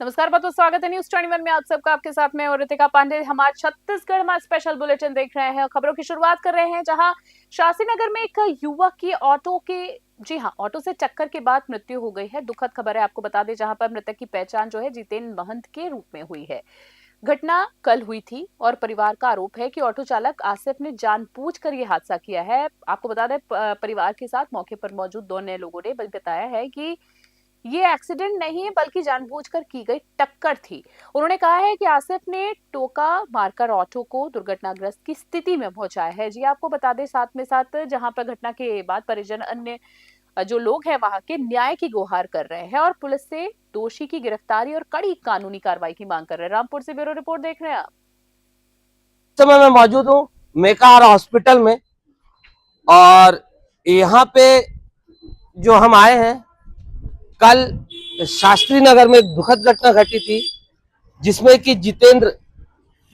नमस्कार, बहुत बहुत स्वागत है न्यूज 21 में आप सबका। आपके साथ में और रितिका पांडे। हमारे छत्तीसगढ़ में स्पेशल बुलेटिन देख रहे हैं। खबरों की शुरुआत कर रहे हैं जहां शास्त्री नगर में एक युवक की ऑटो से टक्कर के बाद मृत्यु हो गई है। दुखद खबर है, आपको बता दें, जहां पर मृतक की पहचान जो है जितेंद्र महंत के रूप में हुई है। घटना कल हुई थी और परिवार का आरोप है कि ऑटो चालक आसिफ ने जानबूझकर ये हादसा किया है। आपको बता दें, परिवार के साथ मौके पर मौजूद दो नए लोगों ने बताया है कि ये एक्सीडेंट नहीं है बल्कि जानबूझकर की गई टक्कर थी। उन्होंने कहा है कि आसिफ ने टोका मारकर ऑटो को दुर्घटनाग्रस्त की स्थिति में पहुंचाया है। जी आपको बता दें, साथ में साथ जहां पर घटना के बाद परिजन अन्य जो लोग हैं वहां के न्याय की गुहार कर रहे हैं और पुलिस से दोषी की गिरफ्तारी और कड़ी कानूनी कार्रवाई की मांग कर रहे हैं। रामपुर से ब्यूरो रिपोर्ट देख रहे हैं आप। समय मैं मौजूद हूँ मेकार हॉस्पिटल में और यहाँ पे जो हम आए हैं, कल शास्त्री नगर में एक दुखद घटना घटी थी जिसमें कि जितेंद्र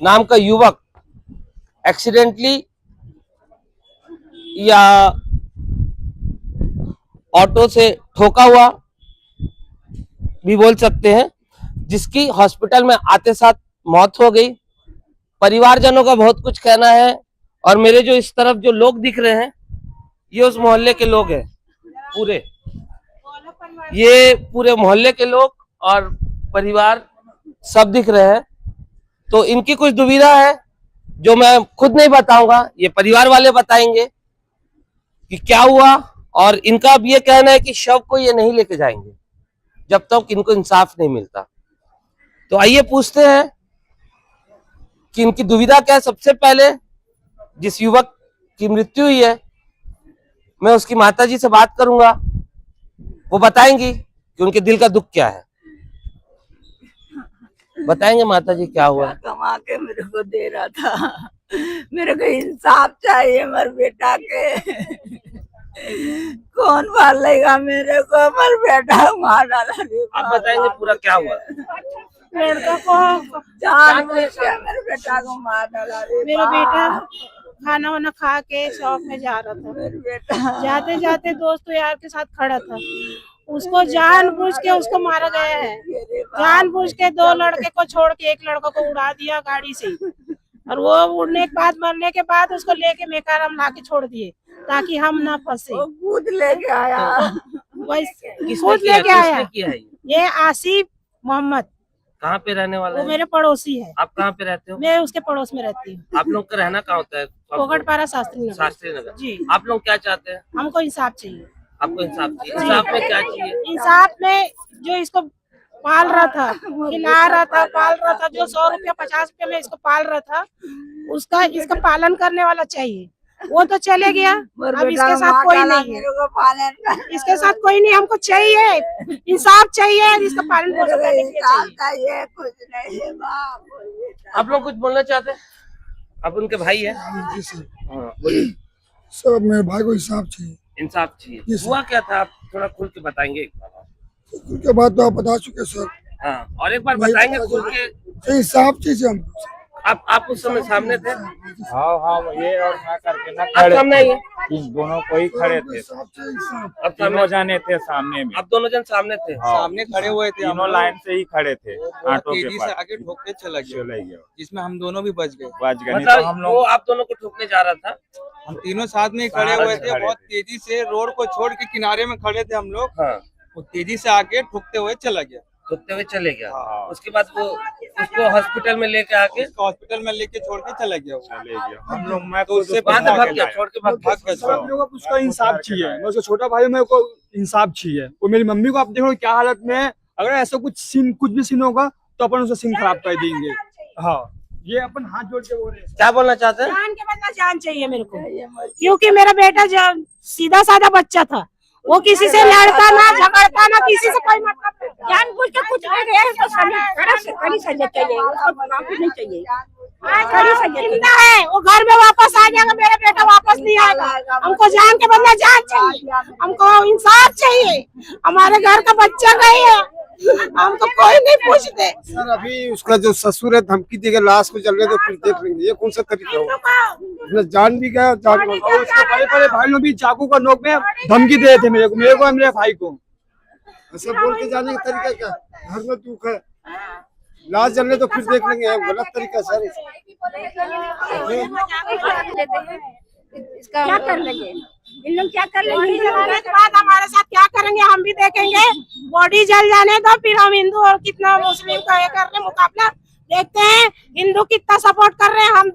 नाम का युवक एक्सीडेंटली या ऑटो से ठोका हुआ भी बोल सकते हैं, जिसकी हॉस्पिटल में आते साथ मौत हो गई। परिवारजनों का बहुत कुछ कहना है और मेरे जो इस तरफ जो लोग दिख रहे हैं ये उस मोहल्ले के लोग हैं। ये पूरे मोहल्ले के लोग और परिवार सब दिख रहे हैं। तो इनकी कुछ दुविधा है जो मैं खुद नहीं बताऊंगा, ये परिवार वाले बताएंगे कि क्या हुआ। और इनका अब ये कहना है कि शव को ये नहीं लेके जाएंगे जब तक इनको इंसाफ नहीं मिलता। तो आइए पूछते हैं कि इनकी दुविधा क्या है। सबसे पहले जिस युवक की मृत्यु हुई है, मैं उसकी माताजी से बात करूंगा, वो बताएंगी कि उनके दिल का दुख क्या है। बताएंगे माताजी क्या हुआ? कमा के मेरे को दे रहा था, मेरे को इंसाफ चाहिए मेरे बेटा के। कौन पालेगा मेरे को? मेरे बेटा मार डाला। आप बताएंगे पूरा क्या हुआ? लड़का को जान बूझ के मेरे बेटा को मार डाला। मेरा बेटा खाना वाना खा के शॉप में जा रहा था। मेरे बेटा जाते जाते दोस्तों यार के साथ खड़ा था, उसको जानबूझ के उसको मारा गया है। जानबूझ के दो लड़के को छोड़ के एक लड़का को उड़ा दिया गाड़ी से, और वो उड़ने के बाद मरने के बाद उसको लेके मेकाराम ला के छोड़ दिए ताकि हम ना फंसे। खुद लेके आया। वैसे खुद लेके आया। ये आसिफ मोहम्मद। कहाँ पे रहने वाला वो है? मेरे पड़ोसी है। आप कहाँ पे रहते हो? मैं उसके पड़ोस में रहती हूँ। आप लोग का रहना कहाँ होता है? पोगटपारा शास्त्री शास्त्री नगर जी। आप लोग क्या चाहते हैं? हमको इंसाफ चाहिए। आपको इंसाफ चाहिए। इंसाफ में क्या चाहिए? इंसाफ में जो इसको पाल रहा था, खिला रहा था, पाल रहा था, जो 100 रुपया 50 रुपया में इसको पाल रहा था, उसका इसका पालन करने वाला चाहिए। वो तो चले गया, अब इसके साथ कोई नहीं है। इसके साथ कोई नहीं, हमको चाहिए इंसाफ चाहिए, इसका पालन पोषण करने के लिए चाहिए। कुछ नहीं बाप। आप लोग कुछ बोलना चाहते हैं? आप उनके भाई हैं? जी सर। हाँ, बोलिए। सर मेरे भाई को इंसाफ चाहिए। इंसाफ चाहिए। जी सर। हुआ क्या था, आप थोड़ा खुल के बताएंगे? उनके बाद तो आप बता चुके सर। हाँ, और एक बार बताएंगे खुल के। सर इंसाफ चाहिए हमको। आप उस समय सामने थे? हाँ ये और ना करके ना आप खड़े सामने आइए। इन दोनों को ही खड़े थे। इंसाफ चाहिए, इंसाफ। अब तीनों सामने जाने थे सामने में। आप दोनों जन सामने थे? हाँ, सामने खड़े हुए थे, तीनों लाइन से ही खड़े थे ऑटो के तेजी से पास। आगे ठोक के चला चले गया, गया, जिसमें हम दोनों भी बच गए। बच गए। नहीं मतलब तो हम वो लोग आप दोनों को ठोकने जा रहा था? हम तीनों साथ में ही खड़े साथ हुए में थे, खड़े बहुत थे। तेजी से रोड को छोड़ के किनारे में खड़े थे हम लोग। हाँ, वो तेजी से आके ठोकते हुए चला गया। ठोकते हुए चले गया। हाँ। उसके बाद वो उसको हॉस्पिटल में लेके आके उसको हॉस्पिटल में लेके छोड़ के चला गया वो। चले गया। हम लोग मैं तो खुद उससे उसको वहां से भाग भाग के गया, लाया। छोड़ के भाग भाग गया। गया। मेरे को उसका इंसाफ चाहिए। मैं उसका छोटा भाई हूं, मेरे को इंसाफ चाहिए। वो मेरी मम्मी को आप देखो क्या हालत में है। अगर ऐसा कुछ भी सीन होगा तो अपन उसका सीन खराब कर देंगे। हाँ, ये अपन हाथ जोड़ के बोल रहे हैं। क्या बोलना चाहते हैं? जान के बदला जान चाहिए मेरे को, क्योंकि मेरा बेटा सीधा साधा बच्चा था। वो किसी से लड़ता ना झगड़ता ना, किसी से कोई मतलब नहीं। जानबूझ के कुछ नहीं गया, तो कड़ी सजा चाहिए, उसको माफी नहीं चाहिए। कड़ी सजा जिंदा है, वो घर में वापस आ जाएगा, मेरा बेटा वापस नहीं आएगा। हमको जान के बदला जान चाहिए, हमको इंसाफ चाहिए। हमारे घर का बच्चा गई है, हमको कोई नहीं पूछते। सर अभी उसका जो ससुर है धमकी देकर लाश को जल रहे तो फिर देख लेंगे ये कौन सा तरीका होगा। उसने जान भी गया, जान और उसके बड़े भाई ने भी चाकू का नोक में धमकी दिए थे मेरे को और मेरे भाई को। ऐसा बोल के जाने का तरीका क्या? घर में दुख है, लाश जलने तो फिर देख लेंगे, ये गलत तरीका सर। क्या कर लेंगे इन लोग, क्या कर लेंगे इसके बाद हमारे साथ क्या करेंगे हम भी देखेंगे। बॉडी जल जाने दो, फिर हम हिंदू और कितना मुस्लिम का ये कर रहे हैं मुकाबला, देखते हैं हिंदू कितना सपोर्ट कर रहे हैं हम।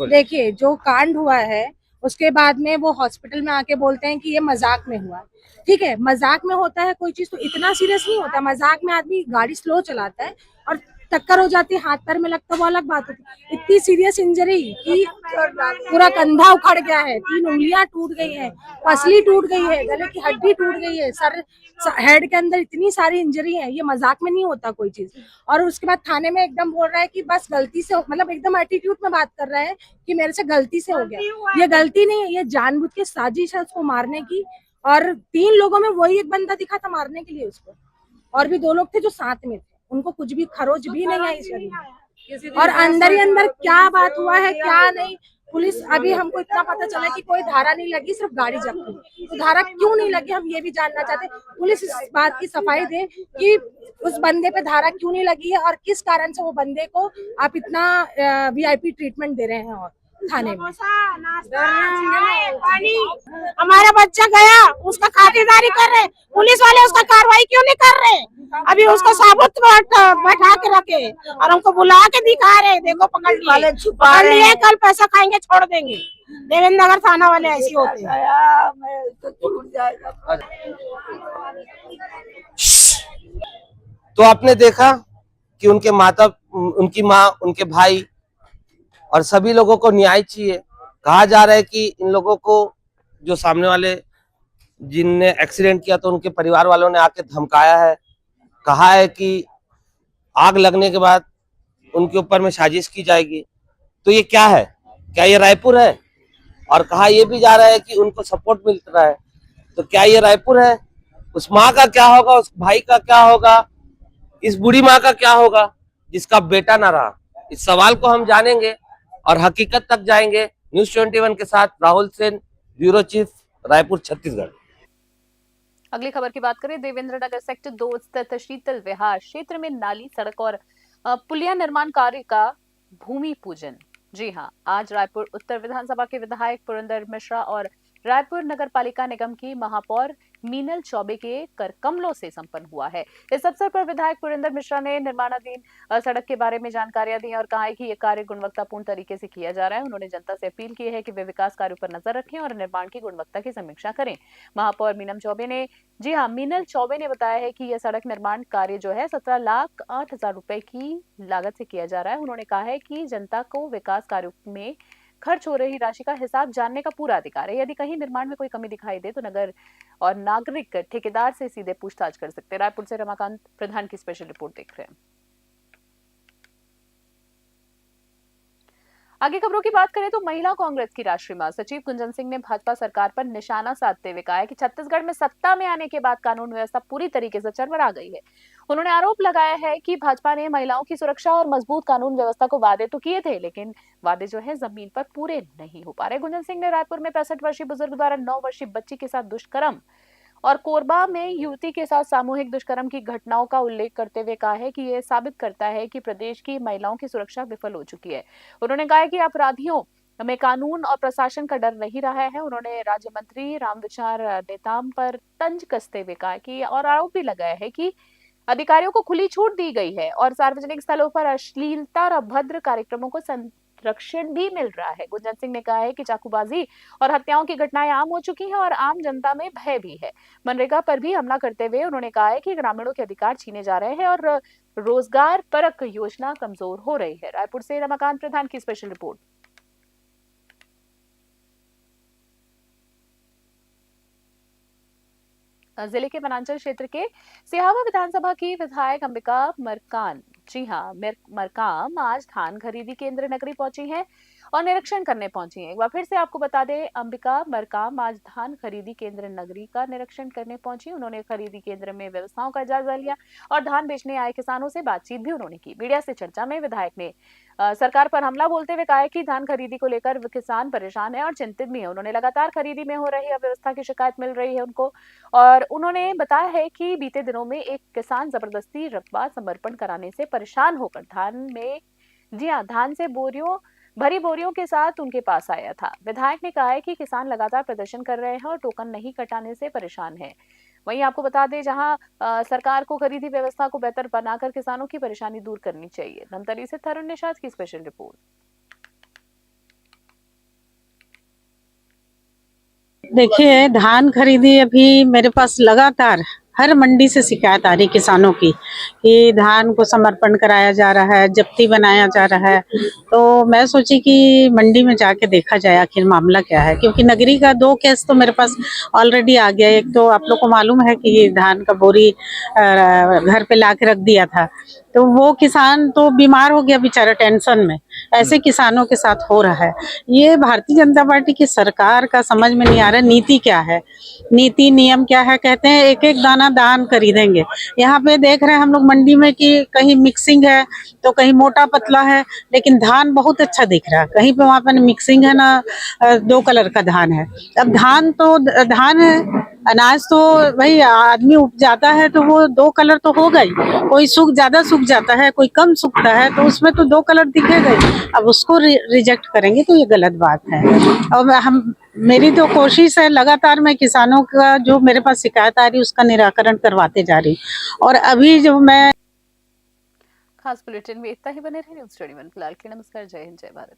देखिए जो कांड हुआ है उसके बाद में वो हॉस्पिटल में आके बोलते हैं कि ये मजाक में हुआ। ठीक है, मजाक में होता है कोई चीज तो इतना सीरियस नहीं होता। मजाक में आदमी गाड़ी स्लो चलाता है और टक्कर हो जाती है, हाथ पैर में लगता है, वो अलग बात होती है। इतनी सीरियस इंजरी कि पूरा कंधा उखड़ गया है, 3 उंगलियां टूट गई है, पसली टूट गई है, गले की हड्डी टूट गई है, सर हेड के अंदर इतनी सारी इंजरी है। ये मजाक में नहीं होता कोई चीज। और उसके बाद थाने में एकदम बोल रहा है कि बस गलती से, मतलब एकदम एटीट्यूड में बात कर रहा है कि मेरे से गलती से हो गया। ये गलती नहीं है, ये जानबूझ के साजिश है उसको मारने की। और 3 लोगों में वही एक बंदा दिखा था मारने के लिए उसको, और भी 2 लोग थे जो साथ में थे, उनको कुछ भी खरोच भी नहीं आई शरीर में। और अंदर ही अंदर क्या बात हुआ है क्या नहीं, पुलिस अभी हमको इतना पता चला कि कोई धारा नहीं लगी, सिर्फ गाड़ी जब्त हुई। तो धारा क्यों नहीं लगी हम ये भी जानना चाहते। पुलिस इस बात की सफाई दे कि उस बंदे पे धारा क्यों नहीं लगी है और किस कारण से वो बंदे को आप इतना VIP ट्रीटमेंट दे रहे हैं। और थाने में पानी, हमारा बच्चा गया, उसका खातिरदारी कर रहे, पुलिस वाले उसका कार्रवाई क्यों नहीं कर रहे। अभी उसको साबुत बैठा के रखे और हमको बुला के दिखा रहे, देखो पकड़ लिए, कल पैसा खाएंगे छोड़ देंगे। देवेंद्र नगर थाना वाले ऐसे होते हैं। तो आपने देखा कि उनके माता, उनकी माँ, उनके भाई और सभी लोगों को न्याय चाहिए। कहा जा रहा है कि इन लोगों को जो सामने वाले जिनने एक्सीडेंट किया तो उनके परिवार वालों ने आके धमकाया है, कहा है कि आग लगने के बाद उनके ऊपर में साजिश की जाएगी। तो ये क्या है, क्या ये रायपुर है? और कहा यह भी जा रहा है कि उनको सपोर्ट मिल रहा है। तो क्या ये रायपुर है? उस माँ का क्या होगा, उस भाई का क्या होगा, इस बूढ़ी माँ का क्या होगा जिसका बेटा ना रहा? इस सवाल को हम जानेंगे और हकीकत तक जाएंगे। न्यूज़ 21 के साथ राहुल सेन, ब्यूरो चीफ, रायपुर, छत्तीसगढ़। अगली खबर की बात करें, देवेंद्र नगर सेक्टर 2 स्थित शीतल विहार क्षेत्र में नाली, सड़क और पुलिया निर्माण कार्य का भूमि पूजन। जी हां, आज रायपुर उत्तर विधानसभा के विधायक पुरंदर मिश्रा और रायपुर नगर पालिका निगम की महापौर मीनल चौबे के कर कमलों से संपन्न हुआ है। इस अवसर पर विधायक पुरंदर मिश्रा ने निर्माणाधीन सड़क के बारे में जानकारियां दी और कहा है कि यह कार्य गुणवत्तापूर्ण तरीके से किया जा रहा है। उन्होंने जनता से अपील की है कि वे विकास कार्यों पर नजर रखें और निर्माण की गुणवत्ता की समीक्षा करें। महापौर मीनल चौबे ने बताया है कि यह सड़क निर्माण कार्य जो है 17,08,000 रुपए की लागत से किया जा रहा है। उन्होंने कहा है कि जनता को विकास कार्यों में खर्च हो रही राशि का हिसाब जानने का पूरा अधिकार है। यदि कहीं निर्माण में कोई कमी दिखाई दे तो नगर और नागरिक ठेकेदार से सीधे पूछताछ कर सकते हैं। रायपुर से रमाकांत प्रधान की स्पेशल रिपोर्ट देख रहे हैं। आगे खबरों की बात करें तो महिला कांग्रेस की राष्ट्रीय महासचिव गुंजन सिंह ने भाजपा सरकार पर निशाना साधते हुए कहा है कि छत्तीसगढ़ में सत्ता में आने के बाद कानून व्यवस्था पूरी तरीके से चरमरा गई है। उन्होंने आरोप लगाया है कि भाजपा ने महिलाओं की सुरक्षा और मजबूत कानून व्यवस्था को वादे तो किए थे, लेकिन वादे जो है जमीन पर पूरे नहीं हो पा रहे। गुंजन सिंह ने रायपुर में 65 वर्षीय बुजुर्ग द्वारा 9 वर्षीय बच्ची के साथ दुष्कर्म और कोरबा में युवती के साथ सामूहिक दुष्कर्म की घटनाओं का उल्लेख करते हुए कहा है कि यह साबित करता है कि प्रदेश की महिलाओं की सुरक्षा विफल हो चुकी है। उन्होंने कहा कि अपराधियों में कानून और प्रशासन का डर नहीं रहा है। उन्होंने राज्य मंत्री रामविचार नेताम पर तंज कसते हुए कहा कि और आरोप भी लगाया है कि अधिकारियों को खुली छूट दी गई है और सार्वजनिक स्थलों पर अश्लीलता और अभद्र कार्यक्रमों को संरक्षण भी मिल रहा है। गुंजन सिंह ने कहा है कि चाकूबाजी और हत्याओं की घटनाएं आम हो चुकी हैं और आम जनता में भय भी है। मनरेगा पर भी हमला करते हुए उन्होंने कहा है कि ग्रामीणों के अधिकार छीने जा रहे हैं और रोजगार परक योजना कमजोर हो रही है। रायपुर से रमाकांत प्रधान की स्पेशल रिपोर्ट। जिले के वनांचल क्षेत्र के सिहावा विधानसभा की विधायक अंबिका मरकाम आज धान खरीदी केंद्र नगरी पहुंची हैं और निरीक्षण करने पहुंची हैं। एक बार फिर से आपको बता दें, अंबिका मरकाम आज धान खरीदी केंद्र नगरी का निरीक्षण करने पहुंची। उन्होंने खरीदी केंद्र में व्यवस्थाओं का जायजा लिया और धान बेचने आए किसानों से बातचीत भी उन्होंने की। मीडिया से चर्चा में विधायक ने सरकार पर हमला बोलते हुए कहा है कि धान खरीदी को लेकर किसान परेशान है और चिंतित भी है। उन्होंने लगातार खरीदी में हो रही अव्यवस्था की शिकायत मिल रही है उनको, और उन्होंने बताया है कि बीते दिनों में एक किसान जबरदस्ती रकबा समर्पण कराने से परेशान होकर धान से भरी बोरियों के साथ उनके पास आया था। विधायक ने कहा है कि किसान लगातार प्रदर्शन कर रहे हैं और टोकन नहीं कटाने से परेशान है। वहीं आपको बता दें, जहां सरकार को खरीदी व्यवस्था को बेहतर बनाकर किसानों की परेशानी दूर करनी चाहिए। धमतरी से तरुण निषाद की स्पेशल रिपोर्ट। देखिए, धान खरीदी अभी मेरे पास लगातार हर मंडी से शिकायत आ रही किसानों की कि धान को समर्पण कराया जा रहा है, जब्ती बनाया जा रहा है। तो मैं सोची कि मंडी में जाके देखा जाए आखिर मामला क्या है, क्योंकि नगरी का 2 केस तो मेरे पास ऑलरेडी आ गया। एक तो आप लोग को मालूम है कि धान का बोरी घर पे ला के रख दिया था, तो वो किसान तो बीमार हो गया बेचारा टेंशन में। ऐसे किसानों के साथ हो रहा है। ये भारतीय जनता पार्टी की सरकार का समझ में नहीं आ रहा नीति क्या है, नीति नियम क्या है। कहते हैं एक एक दाना धान खरीदेंगे। यहाँ पे देख रहे हैं हम लोग मंडी में कि कहीं मिक्सिंग है तो कहीं मोटा पतला है, लेकिन धान बहुत अच्छा दिख रहा है। कहीं पे वहाँ पे मिक्सिंग है ना 2 कलर का धान है। अब धान तो धान है, अनाज तो भाई आदमी उपजाता है तो वो 2 कलर तो होगा ही। कोई ज्यादा सूख जाता है, कोई कम सूखता है, तो उसमें तो 2 कलर दिखेगा ही। अब उसको रिजेक्ट करेंगे तो ये गलत बात है। और मेरी तो कोशिश है लगातार मैं किसानों का जो मेरे पास शिकायत आ रही है उसका निराकरण करवाते जा रही। और अभी जो मैं खास बुलेटिन में इतना ही। बने रहे न्यूज़ 21 फिलहाल के लिए नमस्कार, जय हिंद, जय भारत।